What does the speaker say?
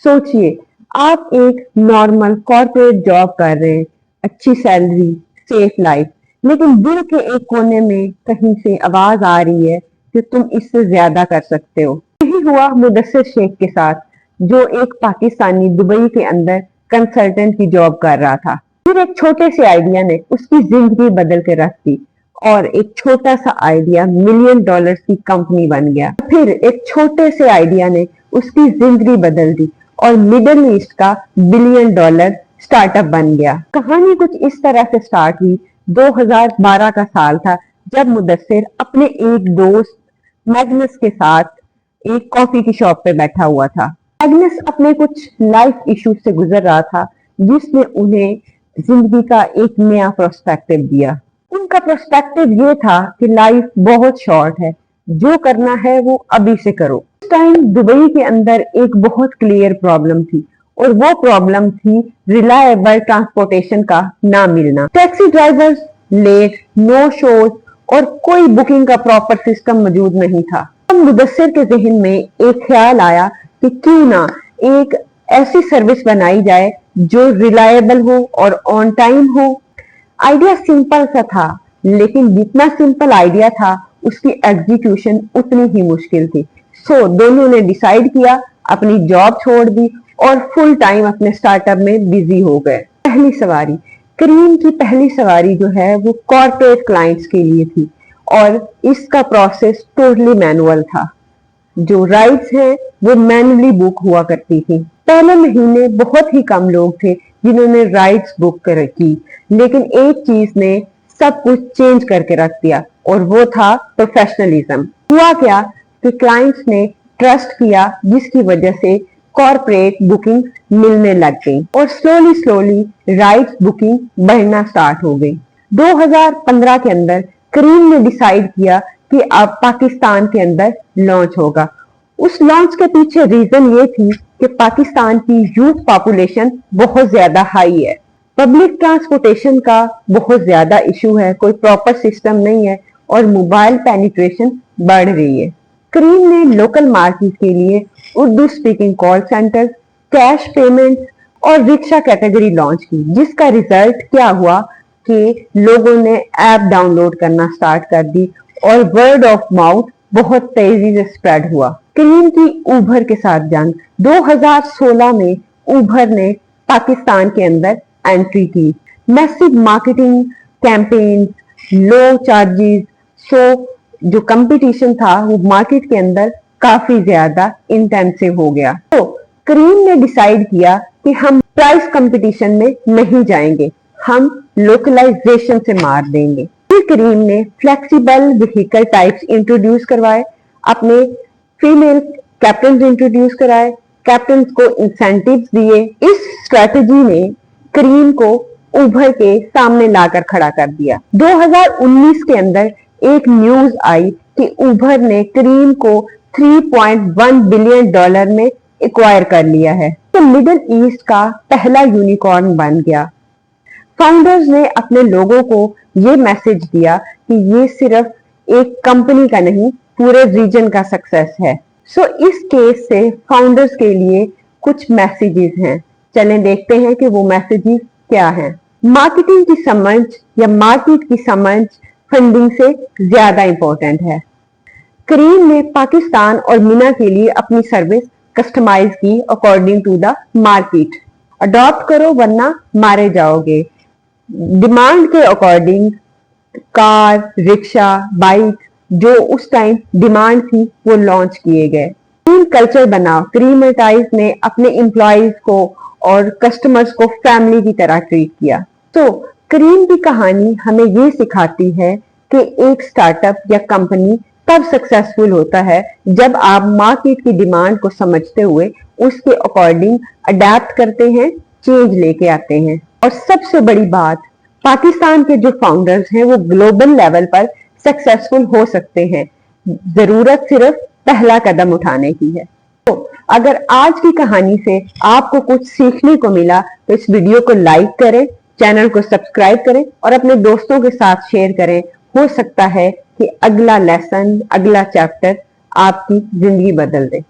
सोचिए, आप एक नॉर्मल कॉर्पोरेट जॉब कर रहे हैं, अच्छी सैलरी, सेफ लाइफ, लेकिन दिल के एक कोने में कहीं से आवाज आ रही है कि तुम इससे ज्यादा कर सकते हो। यही हुआ मुदस्सिर शेख के साथ, जो एक पाकिस्तानी दुबई के अंदर कंसल्टेंट की जॉब कर रहा था। फिर एक छोटे से आइडिया ने उसकी जिंदगी बदल के रख दी और एक छोटा सा आइडिया $1 मिलियन की कंपनी बन गया। फिर एक छोटे से आइडिया ने उसकी जिंदगी बदल दी और मिडिल ईस्ट का $1 बिलियन स्टार्टअप बन गया। कहानी कुछ इस तरह से स्टार्ट हुई। 2012 का साल था जब मुदस्सिर अपने एक दोस्त मैग्नस के साथ एक कॉफी की शॉप पे बैठा हुआ था। मैग्नस अपने कुछ लाइफ इश्यूज से गुजर रहा था, जिसने उन्हें जिंदगी का एक नया प्रोस्पेक्टिव दिया। उनका प्रोस्पेक्टिव ये था कि लाइफ बहुत शॉर्ट है, जो करना है वो अभी से करो। उस टाइम दुबई के अंदर एक बहुत क्लियर प्रॉब्लम थी और वो प्रॉब्लम थी रिलायबल ट्रांसपोर्टेशन का ना मिलना। Taxi drivers late, no shows और कोई बुकिंग का प्रॉपर सिस्टम मौजूद नहीं था। मुदस्सिर के जहन में एक ख्याल आया कि क्यों ना एक ऐसी सर्विस बनाई जाए जो रिलायबल हो और ऑन टाइम हो। आइडिया सिंपल सा था, लेकिन जितना सिंपल आइडिया था उसकी एग्जीक्यूशन उतनी ही मुश्किल थी। सो दोनों ने डिसाइड किया, अपनी जॉब छोड़ दी और फुल टाइम अपने स्टार्टअप में बिजी हो गए। पहली सवारी, करीम की पहली सवारी जो है वो कॉर्पोरेट क्लाइंट्स के लिए थी और इसका प्रोसेस टोटली मैनुअल था। जो राइड्स हैं वो मैनुअली बुक हुआ करती थी। पहले महीने बहुत ही कम लोग थे जिन्होंने राइड्स बुक कर की, लेकिन एक चीज ने सब कुछ चेंज करके रख दिया और वो था प्रोफेशनलिज्म। हुआ क्या कि क्लाइंट्स ने ट्रस्ट किया, जिसकी वजह से कॉर्पोरेट बुकिंग मिलने लग गई और स्लोली स्लोली राइड्स बुकिंग बढ़ना स्टार्ट हो गई। 2015 के अंदर करीम ने डिसाइड किया कि अब पाकिस्तान के अंदर लॉन्च होगा। उस लॉन्च के पीछे रीजन ये थी कि पाकिस्तान की यूथ पॉपुलेशन बहुत ज्यादा हाई है, पब्लिक ट्रांसपोर्टेशन का बहुत ज्यादा इशू है, कोई प्रॉपर सिस्टम नहीं है और मोबाइल पेनिट्रेशन बढ़ रही है। करीम ने लोकल मार्केट के लिए Urdu speaking call centre, cash payment और रिक्शा कैटेगरी लॉन्च की, जिसका रिजल्ट क्या हुआ कि लोगों ने ऐप डाउनलोड करना स्टार्ट कर दी और वर्ड ऑफ माउथ बहुत तेजी से स्प्रेड हुआ। करीम की उबर के साथ जंग। 2016 में उबर ने पाकिस्तान के अंदर एंट्री की। मैसिव मार्केटिंग कैंपेन, लो चार्जेस, सो जो कंपटीशन था वो मार्केट के अंदर काफी ज्यादा इंटेंसिव हो गया। तो करीम ने डिसाइड किया कि हम प्राइस कंपटीशन में नहीं जाएंगे, हम लोकलाइजेशन से मार देंगे। फिर करीम ने फ्लेक्सिबल व्हीकल टाइप्स इंट्रोड्यूस करवाए, अपने फीमेल कैप्टन इंट्रोड्यूस कराए, कैप्टन को इंसेंटिव्स दिए। इस स्ट्रेटजी ने करीम को उबर के सामने लाकर खड़ा कर दिया। 2019 के अंदर एक न्यूज आई कि उबर ने करीम को $3.1 बिलियन में एक्वायर कर लिया है, तो मिडिल ईस्ट का पहला यूनिकॉर्न बन गया। फाउंडर्स ने अपने लोगों को ये मैसेज दिया कि ये सिर्फ एक कंपनी का नहीं, पूरे रीजन का सक्सेस है। सो इस केस से फाउंडर्स के लिए कुछ मैसेजेस हैं, चलें देखते हैं कि वो मैसेजेस क्या हैं। मार्केटिंग की समझ या मार्केट की समझ फंडिंग से ज्यादा इंपॉर्टेंट है। करीम ने पाकिस्तान और मीना के लिए अपनी सर्विस कस्टमाइज की according to the market. Adopt करो वरना मारे जाओगे। डिमांड के अकॉर्डिंग कार, रिक्शा, बाइक जो उस टाइम डिमांड थी वो लॉन्च किए गए। टीम कल्चर बना। क्रीमेटाइज ने अपने एम्प्लॉइज को और कस्टमर्स को फैमिली की तरह ट्रीट किया। तो करीम की कहानी हमें ये सिखाती है कि एक स्टार्टअप या कंपनी तब सक्सेसफुल होता है जब आप मार्केट की डिमांड को समझते हुए उसके अकॉर्डिंग अडेप्ट करते हैं, चेंज लेके आते हैं। और सबसे बड़ी बात, पाकिस्तान के जो फाउंडर्स हैं वो ग्लोबल लेवल पर सक्सेसफुल हो सकते हैं, जरूरत सिर्फ पहला कदम उठाने की है। तो अगर आज की कहानी से आपको कुछ सीखने को मिला तो इस वीडियो को लाइक करें, चैनल को सब्सक्राइब करें और अपने दोस्तों के साथ शेयर करें। हो सकता है कि अगला लेसन, अगला चैप्टर आपकी जिंदगी बदल दे।